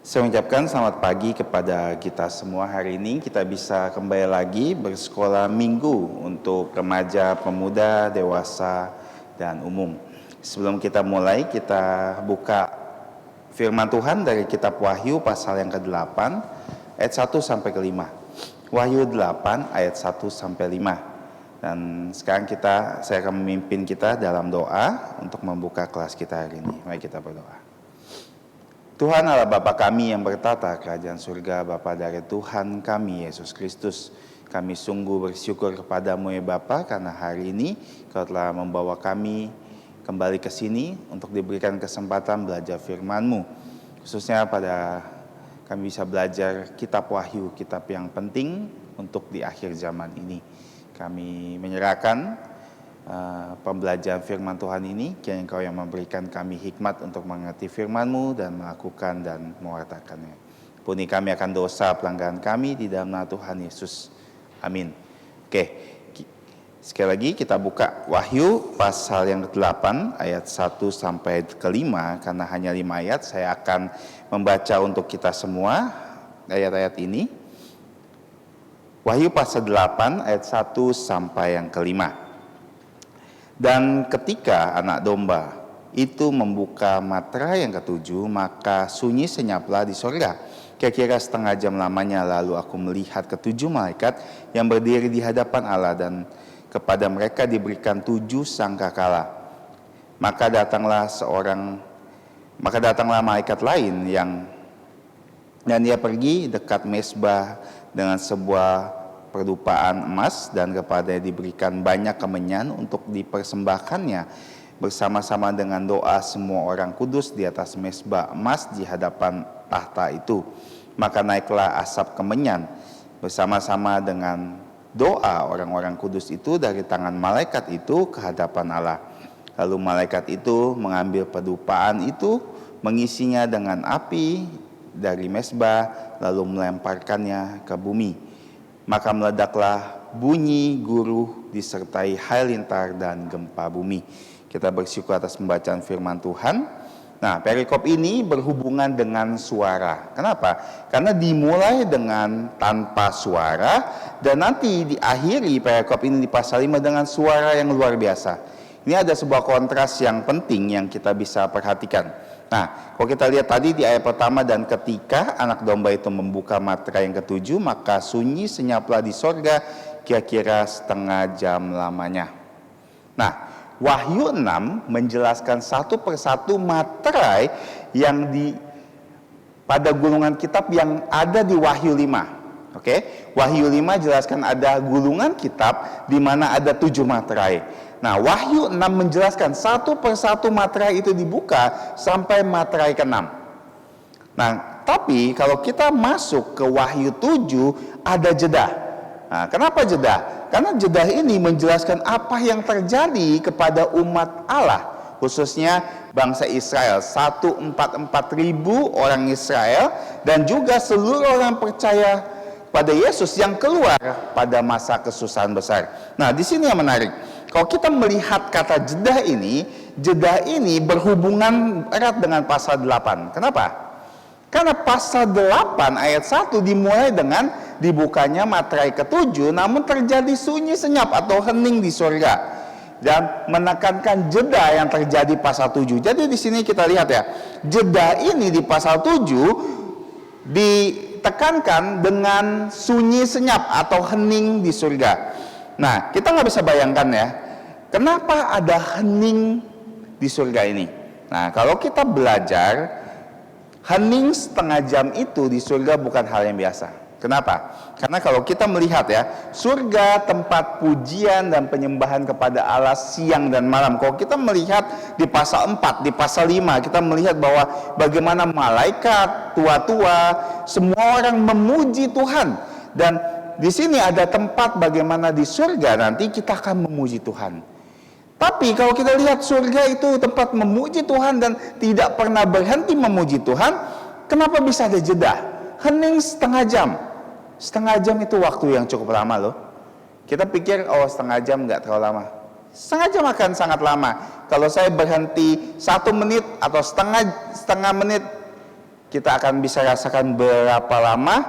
Saya mengucapkan selamat pagi kepada kita semua. Hari ini kita bisa kembali lagi bersekolah minggu untuk remaja, pemuda, dewasa, dan umum. Sebelum kita mulai, kita buka firman Tuhan dari kitab Wahyu pasal yang ke-8 ayat 1 sampai ke-5. Wahyu 8 ayat 1 sampai 5. Dan sekarang saya akan memimpin kita dalam doa untuk membuka kelas kita hari ini. Mari kita berdoa. Tuhan Allah Bapa kami yang bertata kerajaan surga, Bapa dari Tuhan kami Yesus Kristus, kami sungguh bersyukur kepadamu ya Bapa, karena hari ini Kau telah membawa kami kembali ke sini untuk diberikan kesempatan belajar firman-Mu. Khususnya pada kami bisa belajar kitab Wahyu, kitab yang penting untuk di akhir zaman ini. Kami menyerahkan pembelajaran firman Tuhan ini, kiranya Engkau yang memberikan kami hikmat untuk mengerti firman-Mu dan melakukan dan mewartakannya. Ampuni kami akan dosa pelanggaran kami di dalam nama Tuhan Yesus. Amin. Oke, sekali lagi kita buka Wahyu pasal yang ke-8 ayat 1 sampai ke-5. Karena hanya 5 ayat, saya akan membaca untuk kita semua ayat-ayat ini. Wahyu pasal 8 ayat 1 sampai yang ke-5. Dan ketika anak domba itu membuka materai yang ketujuh, maka sunyi senyaplah di sorga. Kira-kira setengah jam lamanya, lalu aku melihat ketujuh malaikat yang berdiri di hadapan Allah, dan kepada mereka diberikan 7 sangkakala. Maka datanglah malaikat lain dan dia pergi dekat mezbah dengan sebuah perdupaan emas, dan kepadanya diberikan banyak kemenyan untuk dipersembahkannya bersama-sama dengan doa semua orang kudus di atas mezbah emas di hadapan tahta itu. Maka naiklah asap kemenyan bersama-sama dengan doa orang-orang kudus itu dari tangan malaikat itu ke hadapan Allah. Lalu malaikat itu mengambil perdupaan itu, mengisinya dengan api dari mezbah, lalu melemparkannya ke bumi. Maka meledaklah bunyi guruh disertai halilintar dan gempa bumi. Kita bersyukur atas pembacaan firman Tuhan. Nah, perikop ini berhubungan dengan suara. Kenapa? Karena dimulai dengan tanpa suara, dan nanti diakhiri perikop ini di pasal 5 dengan suara yang luar biasa. Ini ada sebuah kontras yang penting yang kita bisa perhatikan. Nah, kalau kita lihat tadi di ayat pertama, dan ketika anak domba itu membuka materai yang ketujuh, maka sunyi senyaplah di sorga, kira-kira setengah jam lamanya. Nah, Wahyu 6 menjelaskan satu persatu materai yang pada gulungan kitab yang ada di Wahyu 5. Oke, Wahyu 5 jelaskan ada gulungan kitab di mana ada 7 materai. Nah, Wahyu 6 menjelaskan satu persatu materai itu dibuka sampai materai ke-6. Nah, tapi kalau kita masuk ke Wahyu 7 ada jeda. Nah, kenapa jeda? Karena jeda ini menjelaskan apa yang terjadi kepada umat Allah, khususnya bangsa Israel, 144.000 orang Israel, dan juga seluruh orang percaya pada Yesus yang keluar pada masa kesusahan besar. Nah, di sini yang menarik. Kalau kita melihat kata jeda ini berhubungan erat dengan pasal 8. Kenapa? Karena pasal 8 ayat 1 dimulai dengan dibukanya materai ke-7, namun terjadi sunyi senyap atau hening di surga, dan menekankan jeda yang terjadi pasal 7. Jadi di sini kita lihat ya, jeda ini di pasal 7 ditekankan dengan sunyi senyap atau hening di surga. Nah, kita nggak bisa bayangkan ya, kenapa ada hening di surga ini. Nah, kalau kita belajar, hening setengah jam itu di surga bukan hal yang biasa. Kenapa? Karena kalau kita melihat ya, surga tempat pujian dan penyembahan kepada Allah siang dan malam. Kalau kita melihat di pasal 4, di pasal 5, kita melihat bahwa bagaimana malaikat, tua-tua, semua orang memuji Tuhan. Dan di sini ada tempat bagaimana di surga nanti kita akan memuji Tuhan. Tapi kalau kita lihat surga itu tempat memuji Tuhan dan tidak pernah berhenti memuji Tuhan, kenapa bisa ada jeda? Hening setengah jam. Setengah jam itu waktu yang cukup lama loh. Kita pikir setengah jam nggak terlalu lama. Setengah jam akan sangat lama. Kalau saya berhenti 1 menit atau setengah menit, kita akan bisa rasakan berapa lama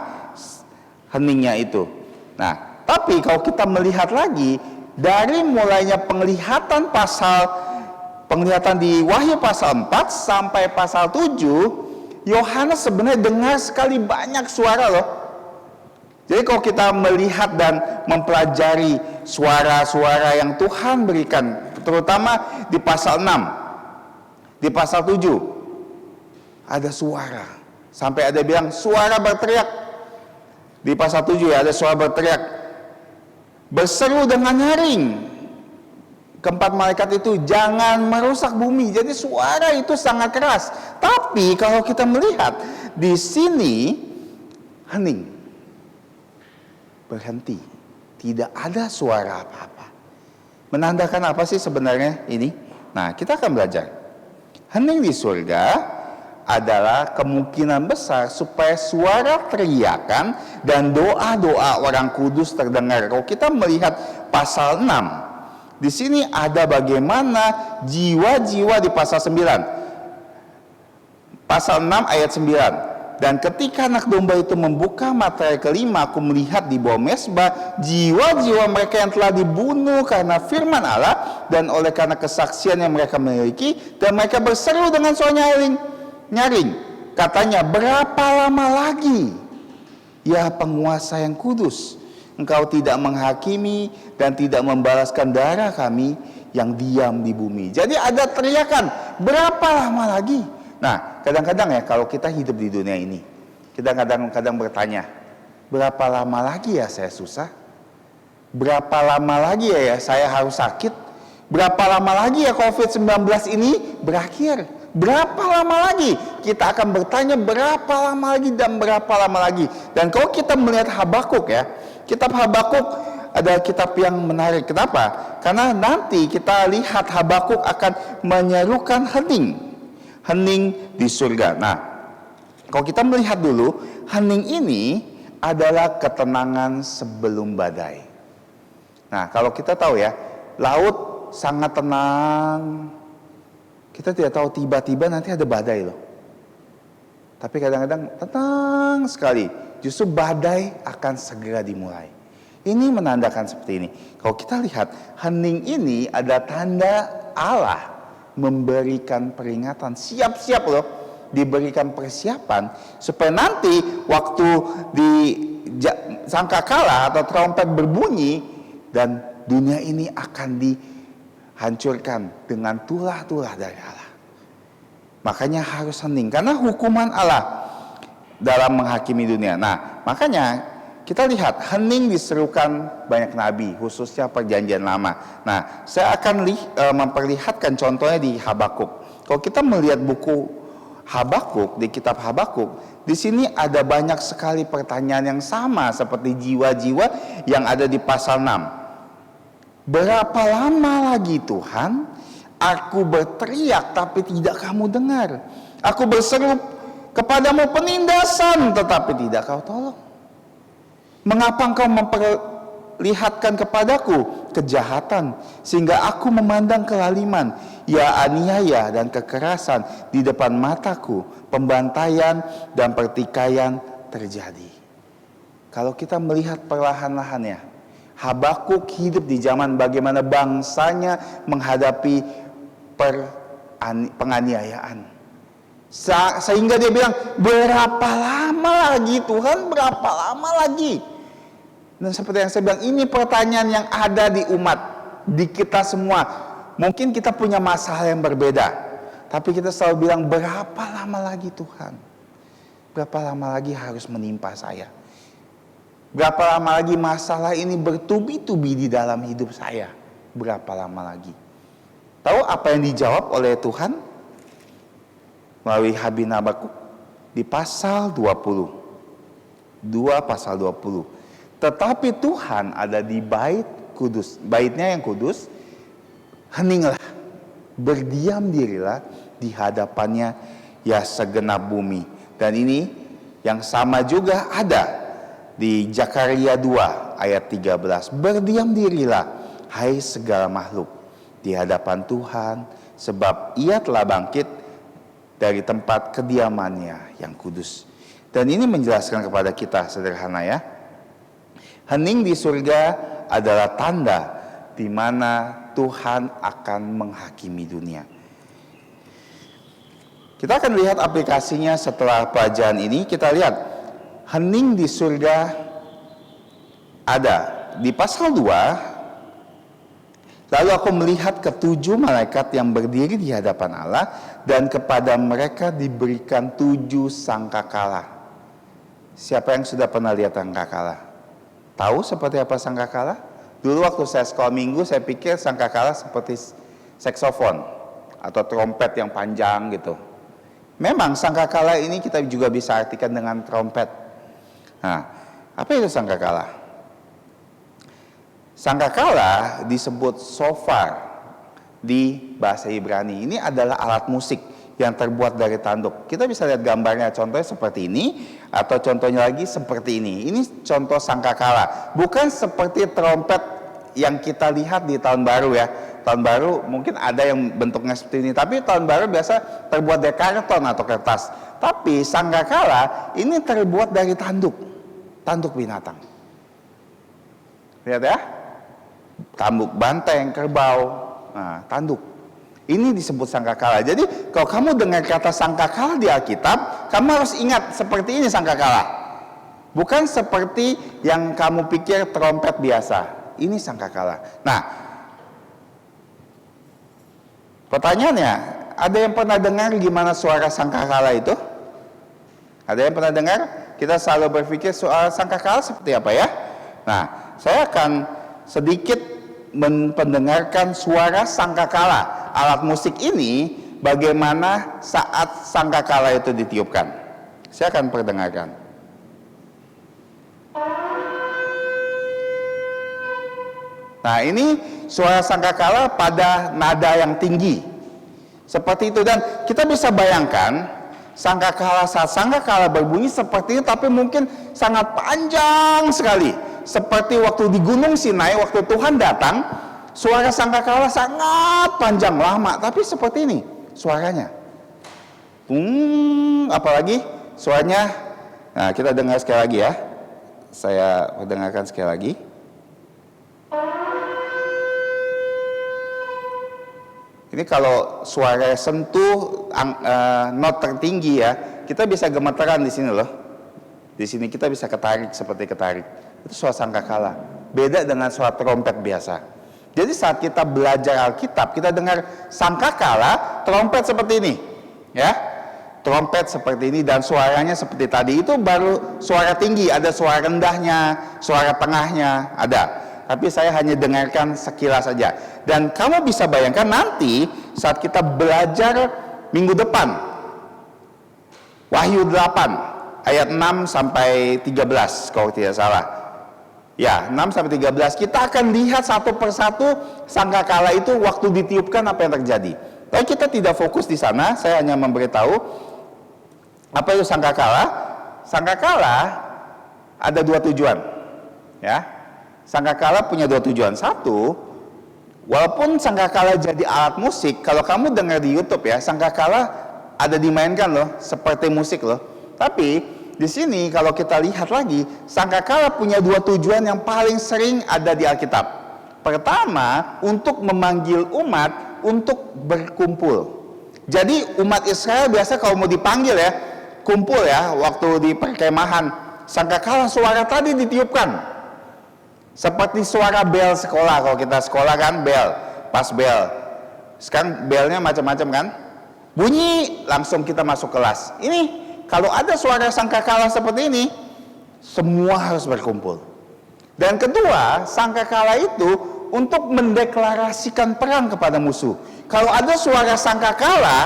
heningnya itu. Nah, tapi kalau kita melihat lagi dari mulainya penglihatan di Wahyu pasal 4 sampai pasal 7, Yohanes sebenarnya dengar sekali banyak suara loh. Jadi kalau kita melihat dan mempelajari suara-suara yang Tuhan berikan, terutama di pasal 6, di pasal 7, ada suara. Sampai ada bilang suara berteriak. Di pasal 7 ya ada suara berteriak. Berseru dengan nyaring. Keempat malaikat itu jangan merusak bumi. Jadi suara itu sangat keras. Tapi kalau kita melihat di sini hening. Berhenti, tidak ada suara apa-apa. Menandakan apa sih sebenarnya ini? Nah, kita akan belajar. Hening di surga adalah kemungkinan besar supaya suara teriakan dan doa-doa orang kudus terdengar. Kalau kita melihat pasal 6, di sini ada bagaimana jiwa-jiwa di pasal 9. Pasal 6 ayat 9. Dan ketika anak domba itu membuka mata kelima, aku melihat di bawah mesbah jiwa-jiwa mereka yang telah dibunuh karena firman Allah dan oleh karena kesaksian yang mereka miliki, dan mereka berseru dengan suara nyaring. Katanya, berapa lama lagi ya penguasa yang kudus, engkau tidak menghakimi dan tidak membalaskan darah kami yang diam di bumi. Jadi ada teriakan, berapa lama lagi? Nah, kadang-kadang ya kalau kita hidup di dunia ini, kita kadang-kadang bertanya, berapa lama lagi ya saya susah? Berapa lama lagi ya saya harus sakit? Berapa lama lagi ya COVID-19 ini berakhir? Berapa lama lagi? Kita akan bertanya berapa lama lagi dan berapa lama lagi. Dan kalau kita melihat Habakuk ya, kitab Habakuk adalah kitab yang menarik. Kenapa? Karena nanti kita lihat Habakuk akan menyerukan hening di surga. Nah, kalau kita melihat dulu, hening ini adalah ketenangan sebelum badai. Nah, kalau kita tahu ya, laut sangat tenang. Kita tidak tahu tiba-tiba nanti ada badai loh. Tapi kadang-kadang tenang sekali. Justru badai akan segera dimulai. Ini menandakan seperti ini. Kalau kita lihat, hening ini ada tanda Allah memberikan peringatan, siap-siap loh, diberikan persiapan supaya nanti waktu di sangkakala atau trompet berbunyi dan dunia ini akan dihancurkan dengan tulah-tulah dari Allah. Makanya harus hening karena hukuman Allah dalam menghakimi dunia. Nah, makanya kita lihat hening diserukan banyak nabi, khususnya perjanjian lama. Nah, saya akan memperlihatkan contohnya di Habakuk. Kalau kita melihat buku Habakuk, di kitab Habakuk, di sini ada banyak sekali pertanyaan yang sama seperti jiwa-jiwa yang ada di pasal 6. Berapa lama lagi Tuhan? Aku berteriak tapi tidak kamu dengar. Aku berseru kepadamu penindasan tetapi tidak kau tolong. Mengapa engkau memperlihatkan kepadaku kejahatan sehingga aku memandang kelaliman, ya aniaya dan kekerasan di depan mataku, pembantaian dan pertikaian terjadi. Kalau kita melihat perlahan-lahannya, Habakuk hidup di zaman bagaimana bangsanya menghadapi penganiayaan. Sehingga dia bilang, berapa lama lagi Tuhan, berapa lama lagi? Dan seperti yang saya bilang, ini pertanyaan yang ada di umat, di kita semua. Mungkin kita punya masalah yang berbeda, tapi kita selalu bilang, berapa lama lagi Tuhan? Berapa lama lagi harus menimpa saya? Berapa lama lagi masalah ini bertubi-tubi di dalam hidup saya? Berapa lama lagi? Tahu apa yang dijawab oleh Tuhan? Melalui Habakuk di pasal 20. 2 pasal 20. Tetapi Tuhan ada di bait kudus, baitnya yang kudus, heninglah, berdiam dirilah di hadapannya ya segenap bumi. Dan ini yang sama juga ada di Zakaria 2 ayat 13. Berdiam dirilah hai segala makhluk di hadapan Tuhan, sebab ia telah bangkit dari tempat kediamannya yang kudus. Dan ini menjelaskan kepada kita sederhana ya. Hening di surga adalah tanda di mana Tuhan akan menghakimi dunia. Kita akan lihat aplikasinya setelah pelajaran ini. Kita lihat hening di surga ada di pasal 2. Lalu aku melihat ketujuh malaikat yang berdiri di hadapan Allah, dan kepada mereka diberikan 7 sangkakala. Siapa yang sudah pernah lihat sangkakala? Tahu seperti apa sangkakala? Dulu waktu saya sekolah minggu, saya pikir sangkakala seperti saksofon atau trompet yang panjang gitu. Memang sangkakala ini kita juga bisa artikan dengan trompet. Nah, apa itu sangkakala? Sangkakala disebut shofar di bahasa Ibrani. Ini adalah alat musik yang terbuat dari tanduk. Kita bisa lihat gambarnya, contohnya seperti ini, atau contohnya lagi seperti ini. Ini contoh sangkakala, bukan seperti trompet yang kita lihat di tahun baru ya. Tahun baru mungkin ada yang bentuknya seperti ini, tapi tahun baru biasa terbuat dari karton atau kertas. Tapi sangkakala ini terbuat dari tanduk binatang. Lihat ya, tanduk banteng, kerbau, nah, tanduk. Ini disebut sangkakala. Jadi kalau kamu dengar kata sangkakala di Alkitab, kamu harus ingat seperti ini sangkakala. Bukan seperti yang kamu pikir trompet biasa. Ini sangkakala. Nah, pertanyaannya, ada yang pernah dengar gimana suara sangkakala itu? Ada yang pernah dengar? Kita selalu berpikir suara sangkakala seperti apa ya? Nah, saya akan sedikit mendengarkan suara sangkakala. Alat musik ini bagaimana saat sangkakala itu ditiupkan. Saya akan perdengarkan. Nah, ini suara sangkakala pada nada yang tinggi. Seperti itu, dan kita bisa bayangkan sangkakala saat sangkakala berbunyi seperti ini, tapi mungkin sangat panjang sekali. Seperti waktu di Gunung Sinai, waktu Tuhan datang, suara sangkakala sangat panjang, lama, tapi seperti ini suaranya. Apalagi suaranya. Nah, kita dengar sekali lagi ya. Saya dengarkan sekali lagi. Ini kalau suara sentuh not tertinggi ya, kita bisa gemeteran di sini loh. Di sini kita bisa ketarik seperti ketarik. Itu suara sangkakala. Beda dengan suara trompet biasa. Jadi saat kita belajar Alkitab, kita dengar sangkakala, trompet seperti ini, ya, trompet seperti ini, dan suaranya seperti tadi. Itu baru suara tinggi, ada suara rendahnya, suara tengahnya, ada. Tapi saya hanya dengarkan sekilas saja. Dan kamu bisa bayangkan nanti saat kita belajar minggu depan, Wahyu 8 ayat 6 sampai 13 kalau tidak salah. Ya, 6 sampai 13 kita akan lihat satu persatu sangkakala itu waktu ditiupkan apa yang terjadi. Tapi kita tidak fokus di sana, saya hanya memberitahu apa itu sangkakala. Sangkakala ada 2 tujuan. Ya. Sangkakala punya 2 tujuan. Satu, walaupun sangkakala jadi alat musik, kalau kamu dengar di YouTube ya, sangkakala ada dimainkan loh, seperti musik loh. Tapi di sini kalau kita lihat lagi, sangkakala punya 2 tujuan yang paling sering ada di Alkitab. Pertama, untuk memanggil umat untuk berkumpul. Jadi umat Israel biasa kalau mau dipanggil ya, kumpul ya, waktu di perkemahan, sangkakala suara tadi ditiupkan. Seperti suara bel sekolah, kalau kita sekolah kan bel, pas bel. Sekarang belnya macam-macam kan? Bunyi, langsung kita masuk kelas. Ini kalau ada suara sangkakala seperti ini, semua harus berkumpul. Dan kedua, sangkakala itu untuk mendeklarasikan perang kepada musuh. Kalau ada suara sangkakala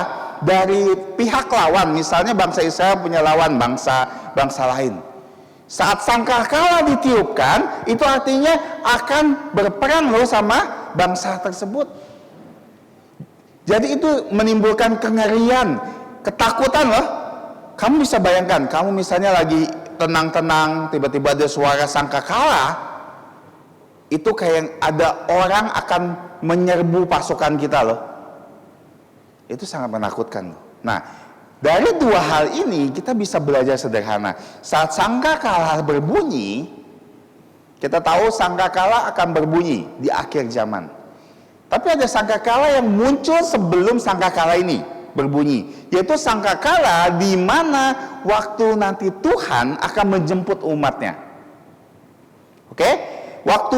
dari pihak lawan, misalnya bangsa Israel punya lawan bangsa lain. Saat sangkakala ditiupkan, itu artinya akan berperang loh sama bangsa tersebut. Jadi itu menimbulkan kengerian, ketakutan loh. Kamu bisa bayangkan, kamu misalnya lagi tenang-tenang, tiba-tiba ada suara sangkakala, itu kayak ada orang akan menyerbu pasukan kita loh. Itu sangat menakutkan loh. Nah, Dari dua hal ini kita bisa belajar sederhana. Saat sangkakala berbunyi, kita tahu sangkakala akan berbunyi di akhir zaman. Tapi ada sangkakala yang muncul sebelum sangkakala ini berbunyi, yaitu sangkakala di mana waktu nanti Tuhan akan menjemput umatnya. Oke? Waktu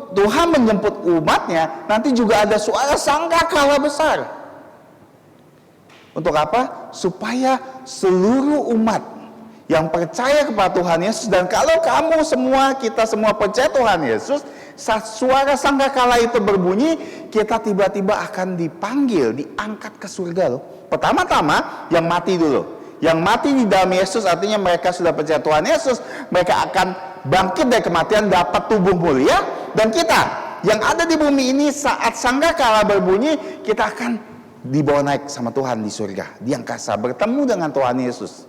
Tuhan menjemput umatnya, nanti juga ada suara sangkakala besar. Untuk apa? Supaya seluruh umat yang percaya kepada Tuhan Yesus, dan kalau kamu semua, kita semua percaya Tuhan Yesus, saat suara sangkakala itu berbunyi, kita tiba-tiba akan dipanggil, diangkat ke surga loh. Pertama-tama yang mati dulu. Yang mati di dalam Yesus artinya mereka sudah percaya Tuhan Yesus, mereka akan bangkit dari kematian, dapat tubuh mulia. Dan kita yang ada di bumi ini saat sangkakala berbunyi, kita akan dibawa naik sama Tuhan di surga, di angkasa, bertemu dengan Tuhan Yesus.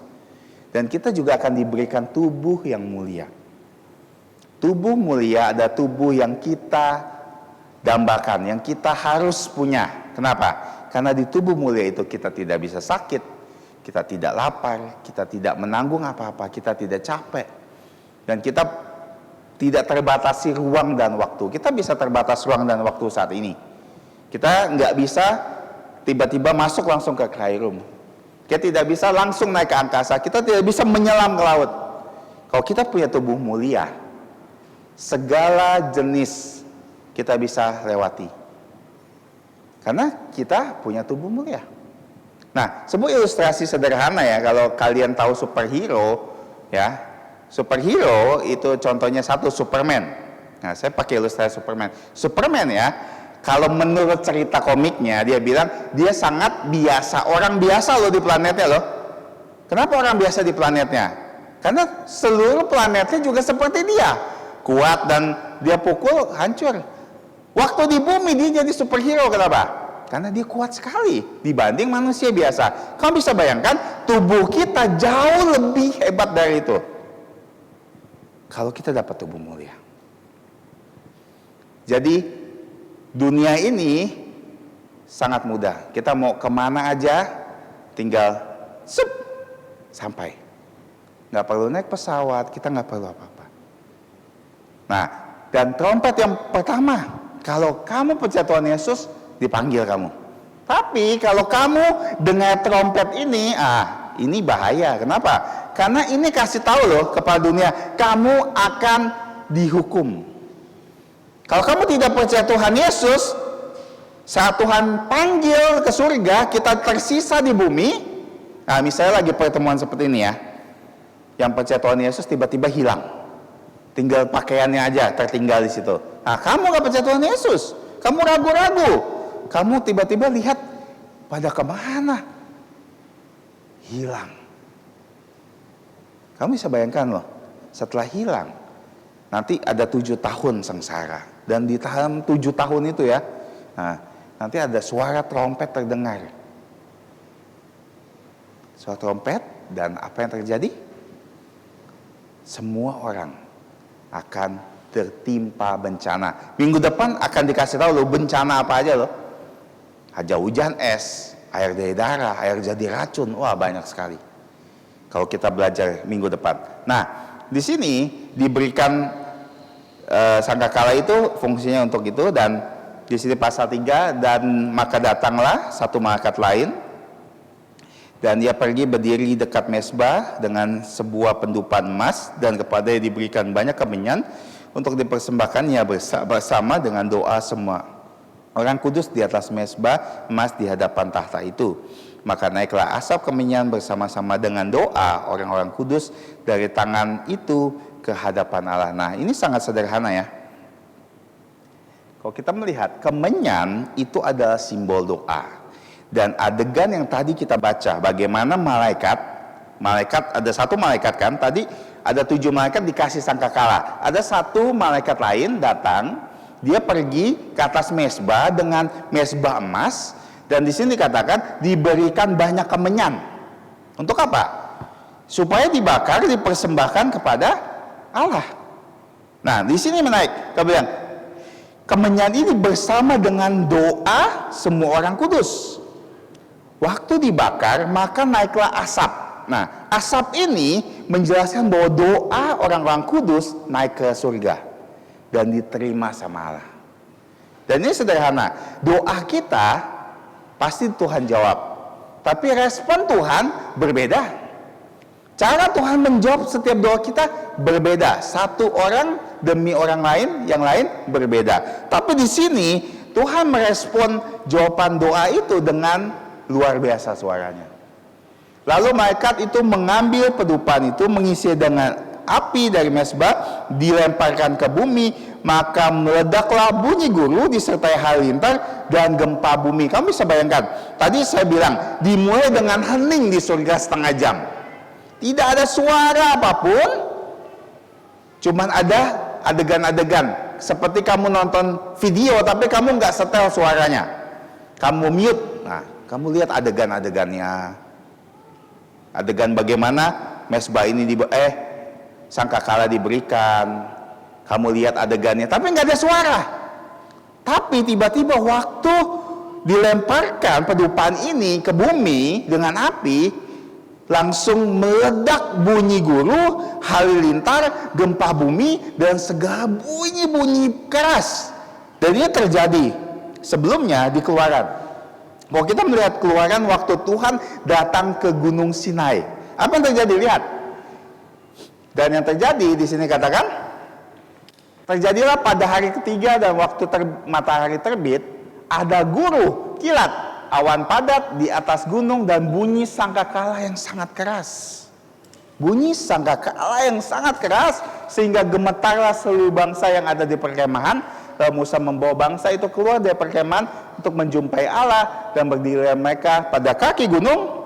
Dan kita juga akan diberikan tubuh yang mulia. Tubuh mulia ada tubuh yang kita dambakan, yang kita harus punya. Kenapa? Karena di tubuh mulia itu kita tidak bisa sakit, kita tidak lapar, kita tidak menanggung apa-apa, kita tidak capek. Dan kita tidak terbatasi ruang dan waktu. Kita bisa terbatas ruang dan waktu saat ini. Kita nggak bisa tiba-tiba masuk langsung ke cryroom. Kita tidak bisa langsung naik ke angkasa. Kita tidak bisa menyelam ke laut. Kalau kita punya tubuh mulia, segala jenis kita bisa lewati. Karena kita punya tubuh mulia. Nah, sebuah ilustrasi sederhana ya, kalau kalian tahu superhero, ya, superhero itu contohnya satu Superman. Nah, saya pakai ilustrasi Superman. Superman ya, kalau menurut cerita komiknya, dia bilang dia sangat biasa, orang biasa loh di planetnya loh. Kenapa orang biasa di planetnya? Karena seluruh planetnya juga seperti dia, kuat dan dia pukul hancur. Waktu di bumi dia jadi superhero, kenapa? Karena dia kuat sekali dibanding manusia biasa. Kamu bisa bayangkan tubuh kita jauh lebih hebat dari itu. Kalau kita dapat tubuh mulia. Jadi dunia ini sangat mudah. Kita mau kemana aja, tinggal sampai. Nggak perlu naik pesawat, kita nggak perlu apa-apa. Nah, dan trompet yang pertama, kalau kamu percaya Tuhan Yesus, dipanggil kamu. Tapi kalau kamu dengar trompet ini, ini bahaya. Kenapa? Karena ini kasih tahu loh kepada dunia, kamu akan dihukum. Kalau kamu tidak percaya Tuhan Yesus, saat Tuhan panggil ke surga, kita tersisa di bumi. Nah, misalnya lagi pertemuan seperti ini ya, yang percaya Tuhan Yesus tiba-tiba hilang, tinggal pakaiannya aja tertinggal di situ. Nah, kamu gak percaya Tuhan Yesus, kamu ragu-ragu, kamu tiba-tiba lihat pada kemana, hilang. Kamu bisa bayangkan loh, setelah hilang, nanti ada 7 tahun sengsara. Dan di dalam 7 tahun itu ya, nanti ada suara trompet terdengar. Suara trompet, dan apa yang terjadi? Semua orang akan tertimpa bencana. Minggu depan akan dikasih tahu loh bencana apa aja loh. Ada hujan es, air dari darah, air jadi racun. Wah, banyak sekali. Kalau kita belajar minggu depan. Nah, di sini diberikan sangkakala itu fungsinya untuk itu, dan di sini pasal 3, dan maka datanglah satu malaikat lain dan dia pergi berdiri dekat mezbah dengan sebuah pendupan emas, dan kepadanya diberikan banyak kemenyan untuk dipersembahkannya bersama dengan doa semua orang kudus di atas mezbah emas di hadapan tahta itu. Maka naiklah asap kemenyan bersama-sama dengan doa orang-orang kudus dari tangan itu ke hadapan Allah. Nah, ini sangat sederhana ya. Kalau kita melihat kemenyan itu adalah simbol doa. Dan adegan yang tadi kita baca, bagaimana malaikat ada satu malaikat kan, tadi ada 7 malaikat dikasih sangkakala. Ada satu malaikat lain datang, dia pergi ke atas mezbah dengan mezbah emas, dan di sini dikatakan diberikan banyak kemenyan. Untuk apa? Supaya dibakar, dipersembahkan kepada Allah. Nah, di sini menaik. Kemudian kemenyan ini bersama dengan doa semua orang kudus. Waktu dibakar, maka naiklah asap. Nah, asap ini menjelaskan bahwa doa orang-orang kudus naik ke surga dan diterima sama Allah. Dan ini sederhana, doa kita pasti Tuhan jawab, tapi respon Tuhan berbeda. Cara Tuhan menjawab setiap doa kita berbeda. Satu orang demi orang lain, yang lain berbeda. Tapi di sini Tuhan merespon jawaban doa itu dengan luar biasa suaranya. Lalu malaikat itu mengambil pedupaan itu, mengisi dengan api dari mezbah, dilemparkan ke bumi, maka meledaklah bunyi guru disertai halilintar dan gempa bumi. Kamu bisa bayangkan, tadi saya bilang dimulai dengan hening di surga setengah jam. Tidak ada suara apapun, cuman ada adegan-adegan. Seperti kamu nonton video tapi kamu nggak setel suaranya, kamu mute. Nah, kamu lihat adegan-adegannya. Adegan bagaimana mezbah ini sangkakala diberikan. Kamu lihat adegannya, tapi nggak ada suara. Tapi tiba-tiba waktu dilemparkan pedupaan ini ke bumi dengan api, langsung meledak bunyi guru, halilintar, gempa bumi, dan segala bunyi-bunyi keras. Dan ini terjadi sebelumnya di Keluaran. Kalau kita melihat Keluaran waktu Tuhan datang ke Gunung Sinai, apa yang terjadi? Lihat. Dan yang terjadi di sini katakan, terjadilah pada hari ketiga dan waktu matahari terbit, ada guru kilat, awan padat di atas gunung dan bunyi sangkakala yang sangat keras. Bunyi sangkakala yang sangat keras sehingga gemetarlah seluruh bangsa yang ada di perkemahan. Lalu Musa membawa bangsa itu keluar dari perkemahan untuk menjumpai Allah, dan berdiri mereka pada kaki Gunung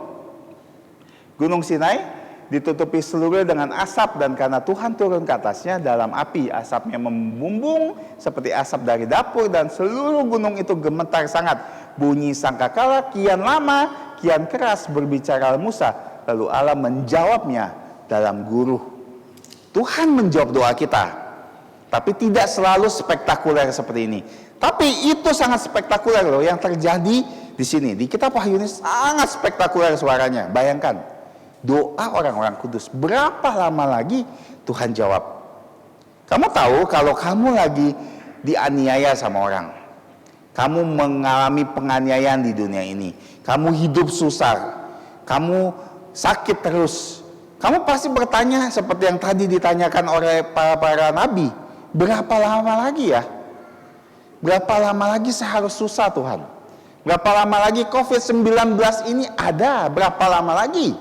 Sinai, ditutupi seluruhnya dengan asap, dan karena Tuhan turun ke atasnya dalam api, asapnya membumbung seperti asap dari dapur, dan seluruh gunung itu gemetar sangat. Bunyi sangkakala kian lama, kian keras berbicara Musa, lalu Allah menjawabnya dalam guru. Tuhan menjawab doa kita, tapi tidak selalu spektakuler seperti ini. Tapi itu sangat spektakuler loh yang terjadi di sini. Di kitab Wahyu ini sangat spektakuler suaranya. Bayangkan, doa orang-orang kudus. Berapa lama lagi Tuhan jawab? Kamu tahu kalau kamu lagi dianiaya sama orang, kamu mengalami penganiayaan di dunia ini, kamu hidup susah, kamu sakit terus, kamu pasti bertanya seperti yang tadi ditanyakan oleh para nabi. Berapa lama lagi ya? Berapa lama lagi saya harus susah Tuhan? Berapa lama lagi COVID-19 ini ada? Berapa lama lagi?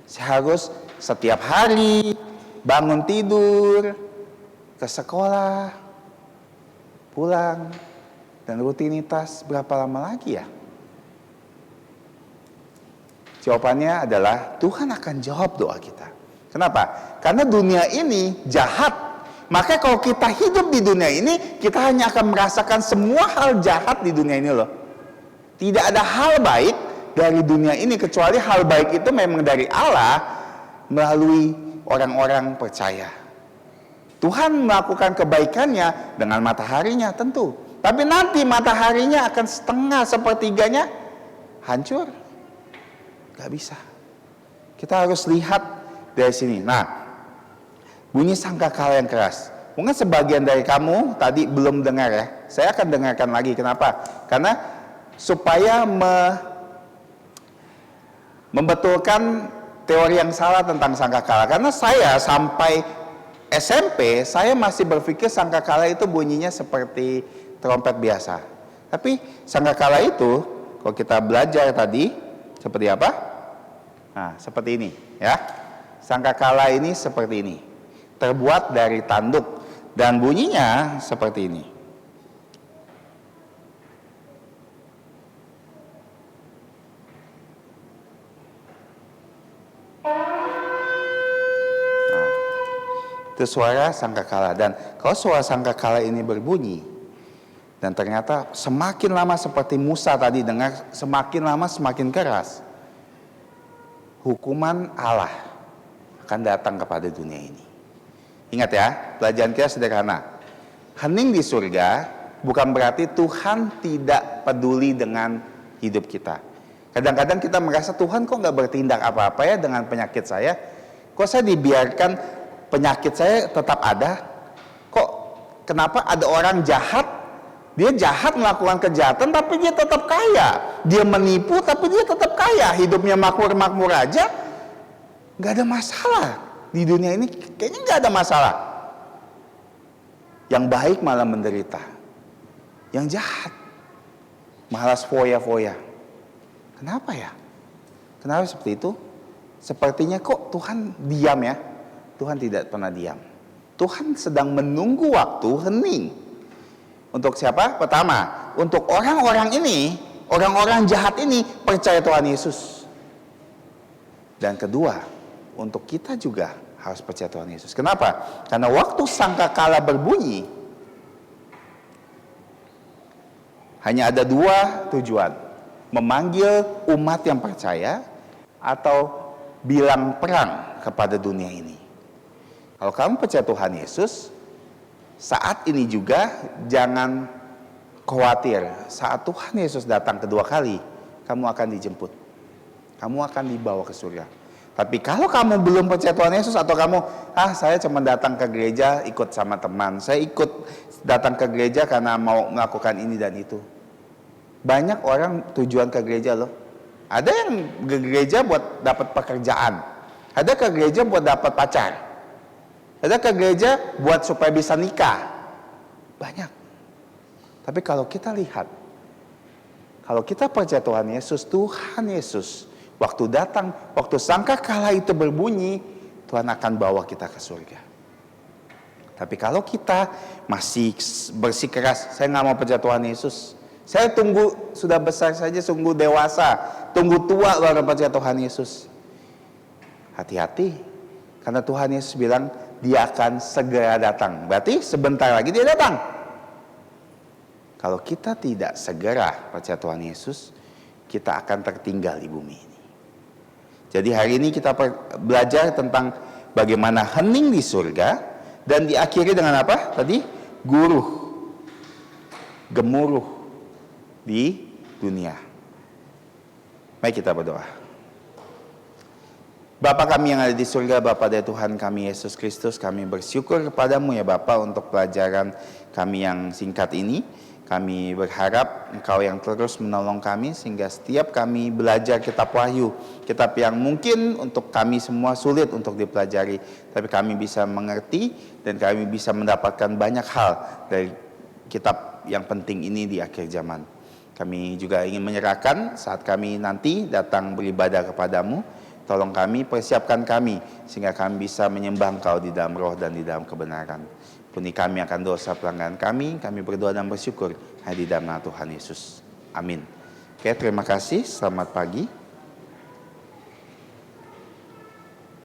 Saya harus setiap hari bangun tidur, ke sekolah, pulang, dan rutinitas. Berapa lama lagi ya? Jawabannya adalah Tuhan akan jawab doa kita. Kenapa? Karena dunia ini jahat. Maka kalau kita hidup di dunia ini, kita hanya akan merasakan semua hal jahat di dunia ini loh. Tidak ada hal baik dari dunia ini, kecuali hal baik itu memang dari Allah melalui orang-orang percaya. Tuhan melakukan kebaikannya dengan mataharinya tentu. Tapi nanti mataharinya akan setengah sepertiganya hancur. Gak bisa. Kita harus lihat dari sini. Nah, bunyi sangkakala yang keras. Mungkin sebagian dari kamu tadi belum dengar ya. Saya akan dengarkan lagi. Kenapa? Karena supaya membetulkan teori yang salah tentang sangkakala. Karena saya sampai SMP, saya masih berpikir sangkakala itu bunyinya seperti trompet biasa. Tapi sangkakala itu, kalau kita belajar tadi, seperti apa? Nah, seperti ini ya. Sangkakala ini seperti ini. Terbuat dari tanduk dan bunyinya seperti ini. Nah, itu suara sangkakala. Dan kalau suara sangkakala ini berbunyi, dan ternyata semakin lama seperti Musa tadi dengar, semakin lama semakin keras, hukuman Allah akan datang kepada dunia ini. Ingat ya, pelajaran kita sederhana. Hening di surga bukan berarti Tuhan tidak peduli dengan hidup kita. Kadang-kadang kita merasa Tuhan kok nggak bertindak apa-apa ya dengan penyakit saya. Kok saya dibiarkan penyakit saya tetap ada? Kok kenapa ada orang jahat? Dia jahat melakukan kejahatan tapi dia tetap kaya. Dia menipu tapi dia tetap kaya. Hidupnya makmur-makmur aja. Nggak ada masalah. Di dunia ini kayaknya nggak ada masalah. Yang baik malah menderita. Yang jahat malah foya-foya. Kenapa ya? Kenapa seperti itu? Sepertinya kok Tuhan diam ya? Tuhan tidak pernah diam. Tuhan sedang menunggu waktu hening. Untuk siapa? Pertama, untuk orang-orang ini, orang-orang jahat ini percaya Tuhan Yesus. Dan kedua, untuk kita juga harus percaya Tuhan Yesus. Kenapa? Karena waktu sangkakala berbunyi, hanya ada dua tujuan. Memanggil umat yang percaya atau bilang perang kepada dunia ini. Kalau kamu percaya Tuhan Yesus, saat ini juga jangan khawatir. Saat Tuhan Yesus datang kedua kali, kamu akan dijemput. Kamu akan dibawa ke surga. Tapi kalau kamu belum percaya Tuhan Yesus atau kamu, saya cuma datang ke gereja ikut sama teman. Saya ikut datang ke gereja karena mau melakukan ini dan itu. Banyak orang tujuan ke gereja loh. Ada yang ke gereja buat dapat pekerjaan. Ada ke gereja buat dapat pacar. Ada ke gereja buat supaya bisa nikah. Banyak. Tapi kalau kita lihat, kalau kita percaya Tuhan Yesus, waktu datang, waktu sangkakala itu berbunyi, Tuhan akan bawa kita ke surga. Tapi kalau kita masih bersikeras, saya nggak mau percaya Tuhan Yesus. Saya tunggu sudah besar saja, tunggu dewasa, tunggu tua baru percaya Tuhan Yesus. Hati-hati, karena Tuhan Yesus bilang dia akan segera datang. Berarti sebentar lagi dia datang. Kalau kita tidak segera percaya Tuhan Yesus, kita akan tertinggal di bumi ini. Jadi hari ini kita belajar tentang bagaimana hening di surga dan diakhiri dengan apa? Tadi guruh, gemuruh di dunia. Mari kita berdoa. Bapa kami yang ada di surga, Bapa dari Tuhan kami Yesus Kristus, kami bersyukur kepadamu ya Bapa untuk pelajaran kami yang singkat ini. Kami berharap Engkau yang terus menolong kami sehingga setiap kami belajar kitab Wahyu, kitab yang mungkin untuk kami semua sulit untuk dipelajari, tapi kami bisa mengerti dan kami bisa mendapatkan banyak hal dari kitab yang penting ini di akhir zaman. Kami juga ingin menyerahkan saat kami nanti datang beribadah kepadamu. Tolong kami, persiapkan kami sehingga kami bisa menyembah Engkau di dalam roh dan di dalam kebenaran. Ampuni kami akan dosa pelanggaran kami berdoa dan bersyukur hanya di dalam nama Tuhan Yesus. Amin. Oke, terima kasih. Selamat pagi.